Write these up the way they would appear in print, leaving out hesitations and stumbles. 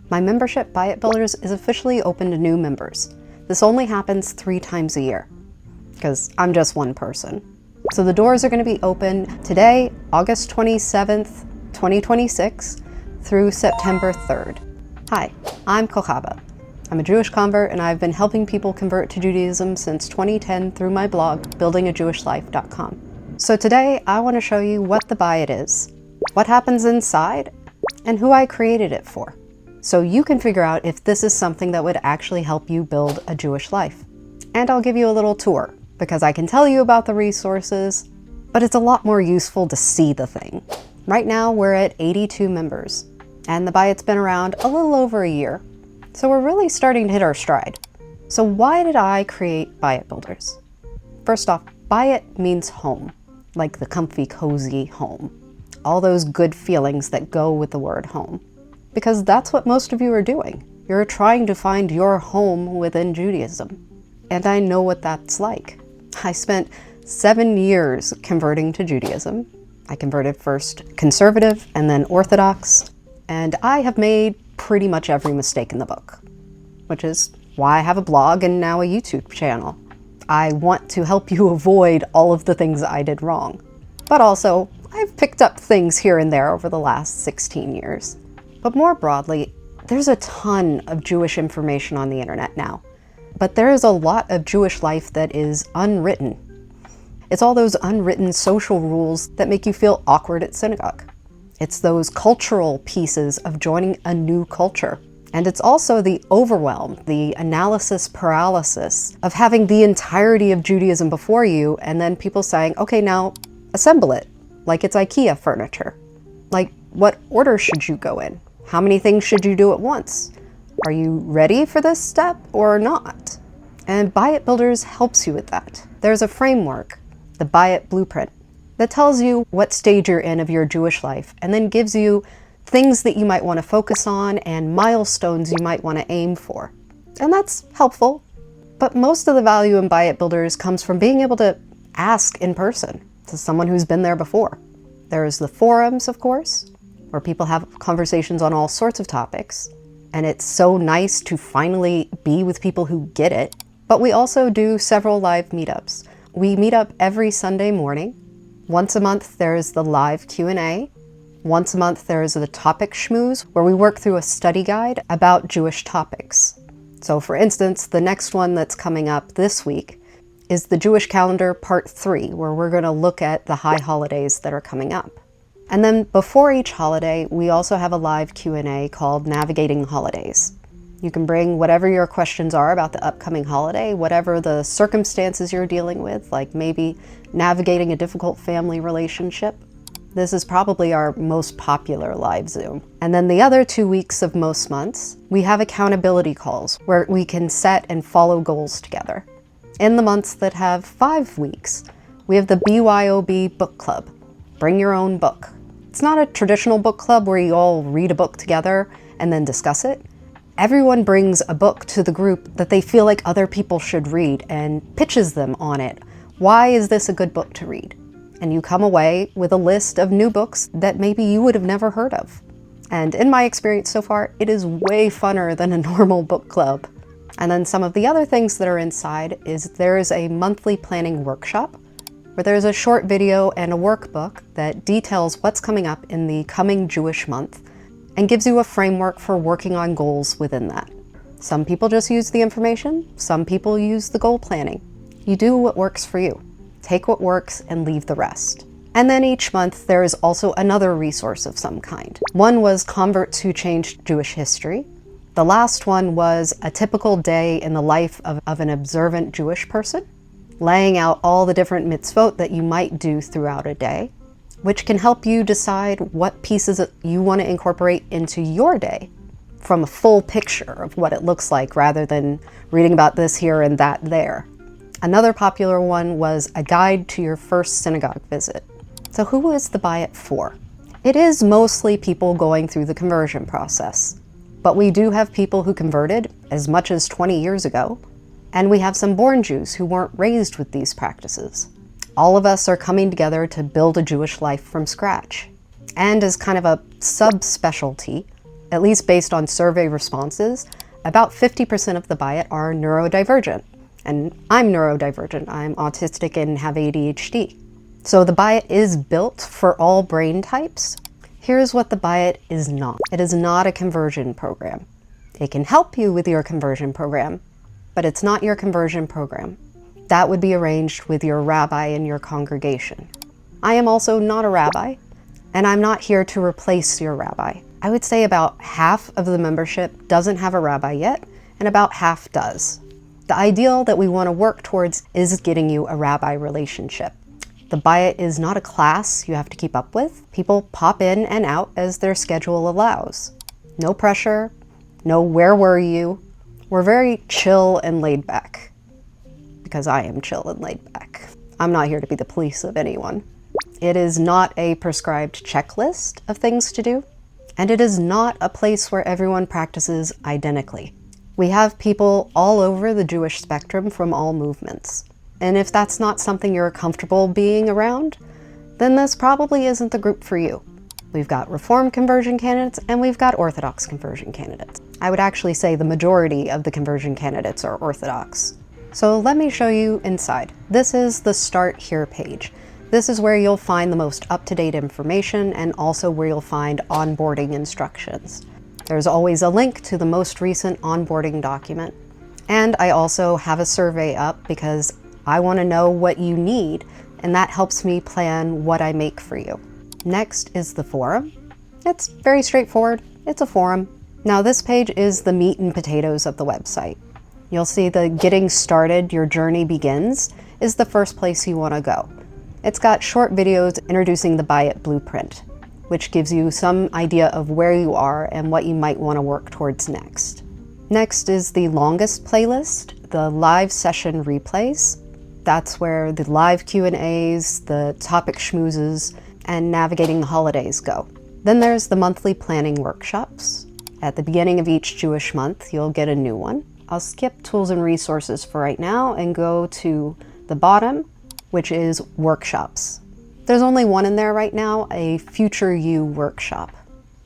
My membership, Bayit Builders, is officially open to new members. This only happens 3 times a year, because I'm just one person. So the doors are going to be open today, August 27th, 2026, through September 3rd. Hi, I'm Kochava. I'm a Jewish convert, and I've been helping people convert to Judaism since 2010 through my blog, buildingajewishlife.com. So today, I want to show you what the Bayit is, what happens inside, and who I created it for, so you can figure out if this is something that would actually help you build a Jewish life. And I'll give you a little tour, because I can tell you about the resources, but it's a lot more useful to see the thing. Right now, we're at 82 members, and the Bayit's been around a little over a year. So we're really starting to hit our stride. So why did I create Bayit Builders? First off, Bayit means home, like the comfy, cozy home. All those good feelings that go with the word home. Because that's what most of you are doing. You're trying to find your home within Judaism. And I know what that's like. I spent 7 years converting to Judaism. I converted first conservative and then Orthodox. And I have made pretty much every mistake in the book, which is why I have a blog and now a YouTube channel. I want to help you avoid all of the things I did wrong. But also, I've picked up things here and there over the last 16 years. But more broadly, there's a ton of Jewish information on the internet now. But there is a lot of Jewish life that is unwritten. It's all those unwritten social rules that make you feel awkward at synagogue. It's those cultural pieces of joining a new culture. And it's also the overwhelm, the analysis paralysis of having the entirety of Judaism before you and then people saying, okay, now assemble it, like it's IKEA furniture. Like, what order should you go in? How many things should you do at once? Are you ready for this step or not? And Bayit Builders helps you with that. There's a framework, the Bayit Blueprint, that tells you what stage you're in of your Jewish life and then gives you things that you might want to focus on and milestones you might want to aim for. And that's helpful. But most of the value in Bayit Builders comes from being able to ask in person to someone who's been there before. There's the forums, of course, where people have conversations on all sorts of topics. And it's so nice to finally be with people who get it. But we also do several live meetups. We meet up every Sunday morning. Once a month, there's the live Q&A. Once a month, there's the topic schmooze, where we work through a study guide about Jewish topics. So for instance, the next one that's coming up this week is the Jewish calendar part 3, where we're going to look at the high holidays that are coming up. And then before each holiday, we also have a live Q&A called Navigating Holidays. You can bring whatever your questions are about the upcoming holiday, whatever the circumstances you're dealing with, like maybe navigating a difficult family relationship. This is probably our most popular live Zoom. And then the other 2 weeks of most months, we have accountability calls where we can set and follow goals together. In the months that have 5 weeks, we have the BYOB book club, bring your own book. It's not a traditional book club where you all read a book together and then discuss it. Everyone brings a book to the group that they feel like other people should read and pitches them on it. Why is this a good book to read? And you come away with a list of new books that maybe you would have never heard of. And in my experience so far, it is way funner than a normal book club. And then some of the other things that are inside is there is a monthly planning workshop where there's a short video and a workbook that details what's coming up in the coming Jewish month and gives you a framework for working on goals within that. Some people just use the information, some people use the goal planning. You do what works for you. Take what works and leave the rest. And then each month there is also another resource of some kind. One was Converts Who Changed Jewish History. The last one was a typical day in the life of an observant Jewish person, laying out all the different mitzvot that you might do throughout a day, which can help you decide what pieces you want to incorporate into your day from a full picture of what it looks like rather than reading about this here and that there. Another popular one was a guide to your first synagogue visit. So who is the Bayit for? It is mostly people going through the conversion process, but we do have people who converted as much as 20 years ago, and we have some born Jews who weren't raised with these practices. All of us are coming together to build a Jewish life from scratch. And as kind of a subspecialty, At least based on survey responses, about 50% of the Bayit are neurodivergent. And I'm neurodivergent. I'm autistic and have ADHD. So the Bayit is built for all brain types. Here's what the Bayit is not. It is not a conversion program. It can help you with your conversion program, but it's not your conversion program. That would be arranged with your rabbi in your congregation. I am also not a rabbi, and I'm not here to replace your rabbi. I would say about half of the membership doesn't have a rabbi yet, and about half does. The ideal that we want to work towards is getting you a rabbi relationship. The Bayit is not a class you have to keep up with. People pop in and out as their schedule allows. No pressure, no where were you. We're very chill and laid back. Because I am chill and laid back. I'm not here to be the police of anyone. It is not a prescribed checklist of things to do. And it is not a place where everyone practices identically. We have people all over the Jewish spectrum from all movements. And if that's not something you're comfortable being around, then this probably isn't the group for you. We've got Reform conversion candidates and we've got Orthodox conversion candidates. I would actually say the majority of the conversion candidates are Orthodox. So let me show you inside. This is the Start Here page. This is where you'll find the most up-to-date information and also where you'll find onboarding instructions. There's always a link to the most recent onboarding document. And I also have a survey up because I want to know what you need, and that helps me plan what I make for you. Next is the forum. It's very straightforward. It's a forum. Now this page is the meat and potatoes of the website. You'll see the Getting Started, Your Journey Begins is the first place you want to go. It's got short videos introducing the Bayit Blueprint, which gives you some idea of where you are and what you might want to work towards next. Next is the longest playlist, the live session replays. That's where the live Q&As, the topic schmoozes, and navigating the holidays go. Then there's the monthly planning workshops. At the beginning of each Jewish month, you'll get a new one. I'll skip tools and resources for right now and go to the bottom, which is workshops. There's only one in there right now, a Future You workshop.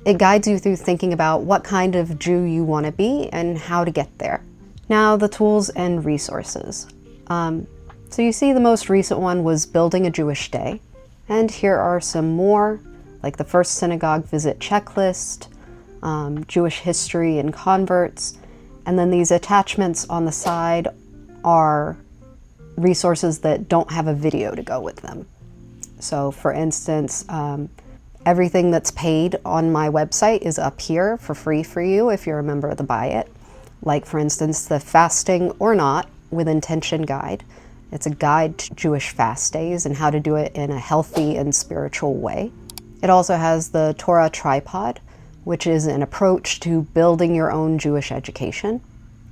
It guides you through thinking about what kind of Jew you want to be and how to get there. Now the tools and resources. So you see the most recent one was Building a Jewish Day. And here are some more, like the First Synagogue Visit Checklist, Jewish History and Converts, and then these attachments on the side are resources that don't have a video to go with them. So for instance, everything that's paid on my website is up here for free for you if you're a member of the Bayit. Like for instance, the Fasting or Not with Intention Guide. It's a guide to Jewish fast days and how to do it in a healthy and spiritual way. It also has the Torah Tripod, which is an approach to building your own Jewish education.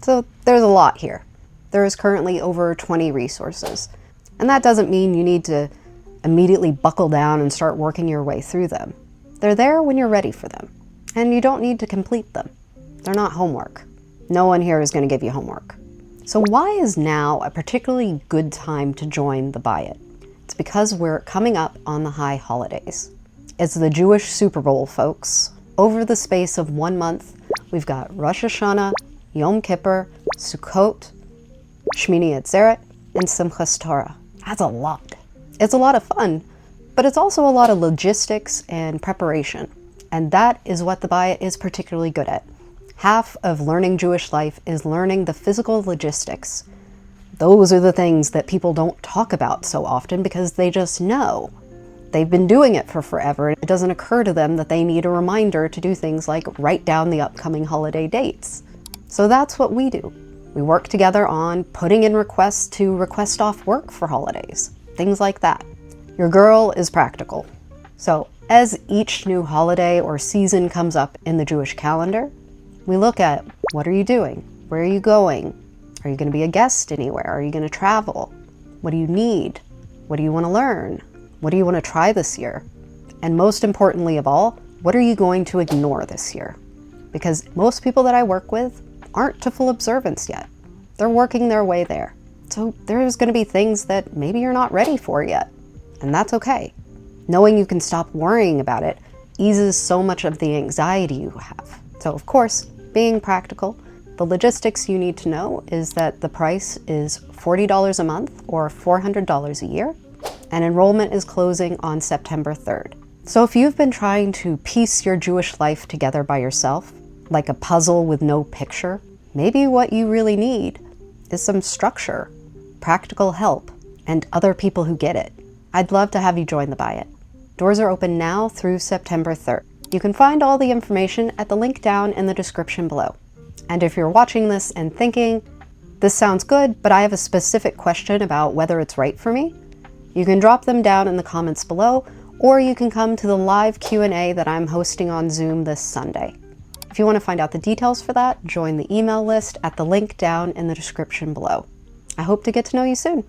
So there's a lot here. There is currently over 20 resources. And that doesn't mean you need to immediately buckle down and start working your way through them. They're there when you're ready for them. And you don't need to complete them. They're not homework. No one here is going to give you homework. So why is now a particularly good time to join the Bayit? It's because we're coming up on the high holidays. It's the Jewish Super Bowl, folks. Over the space of 1 month, we've got Rosh Hashanah, Yom Kippur, Sukkot, Shmini Atzeret, and Simchas Torah. That's a lot. It's a lot of fun, but it's also a lot of logistics and preparation. And that is what the Bayit is particularly good at. Half of learning Jewish life is learning the physical logistics. Those are the things that people don't talk about so often because they just know. They've been doing it for forever. It doesn't occur to them that they need a reminder to do things like write down the upcoming holiday dates. So that's what we do. We work together on putting in requests to request off work for holidays, things like that. Your girl is practical. So as each new holiday or season comes up in the Jewish calendar, we look at what are you doing? Where are you going? Are you going to be a guest anywhere? Are you going to travel? What do you need? What do you want to learn? What do you want to try this year? And most importantly of all, what are you going to ignore this year? Because most people that I work with aren't to full observance yet. They're working their way there. So there's going to be things that maybe you're not ready for yet. And that's okay. Knowing you can stop worrying about it eases so much of the anxiety you have. So of course, being practical, the logistics you need to know is that the price is $40 a month or $400 a year, and enrollment is closing on September 3rd. So if you've been trying to piece your Jewish life together by yourself, like a puzzle with no picture, maybe what you really need is some structure, practical help, and other people who get it. I'd love to have you join the Bayit. Doors are open now through September 3rd. You can find all the information at the link down in the description below. And if you're watching this and thinking, this sounds good, but I have a specific question about whether it's right for me, you can drop them down in the comments below, or you can come to the live Q&A that I'm hosting on Zoom this Sunday. If you want to find out the details for that, join the email list at the link down in the description below. I hope to get to know you soon.